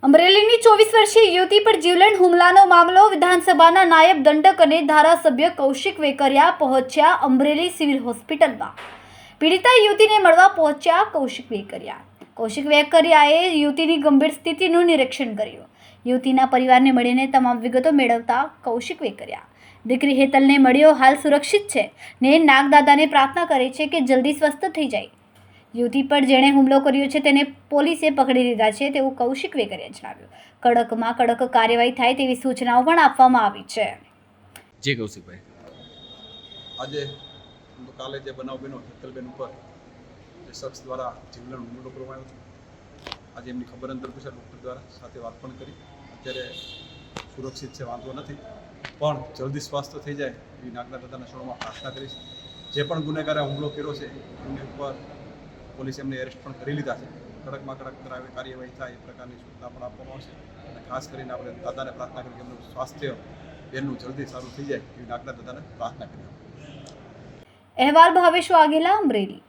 અમરેલીની 24 વર્ષીય યુવતી પર જીવલેણ હુમલાનો મામલો વિધાનસભાના નાયબ દંડક અને ધારાસભ્ય કૌશિક વેકરિયા પહોંચ્યા અમરેલી સિવિલ હોસ્પિટલમાં. પીડિતા યુવતીને મળવા પહોંચ્યા કૌશિક વેકરિયાએ યુવતીની ગંભીર સ્થિતિનું નિરીક્ષણ કર્યું. યુવતીના પરિવારને મળીને તમામ વિગતો મેળવતા કૌશિક વેકરિયા દીકરી હેતલને મળ્યો, હાલ સુરક્ષિત છે ને નાગદાદાને પ્રાર્થના કરે છે કે જલ્દી સ્વસ્થ થઈ જાય. યુવતી પર જેણે હુમલો કર્યો છે તેને પોલીસે પકડી લીધા છે તેવું કૌશિક વેકરિયાએ જણાવ્યું. કડકમાં કડક કાર્યવાહી થાય તેવી સૂચનાઓ પણ આપવામાં આવી છે. જી કૌશિકભાઈ, આજે કાલે જે બનાવ બન્યો હેતલબેન ઉપર જે શખ્સ દ્વારા જીવલેણ હુમલો કરવામાં આવ્યો હતો, આજે એમની ખબર અંતર પૂછ્યા ડૉક્ટર દ્વારા સાથે વાત પણ કરી. અત્યારે સુરક્ષિત છે, વાંધો નથી, પણ જલ્દી સ્વાસ્થ્ય થઈ જાય એવી નાગના દાદાના શરણમાં પ્રાર્થના કરી છે. જે પણ ગુનેગારે હુમલો કર્યો છે એમની ઉપર પોલીસે એમને એરેસ્ટ પણ કરી લીધા છે. કડકમાં કડક કાર્યવાહી થાય એ પ્રકારની સૂચના પણ આપવામાં આવશે. અને ખાસ કરીને આપણે દાદાને પ્રાર્થના કરી કે એમનું સ્વાસ્થ્ય બેનનું જલ્દી સારું થઈ જાય એવી નાગના દાદાને પ્રાર્થના કરી. અહેવાલ ભાવેશ વાઘેલા, અમરેલી.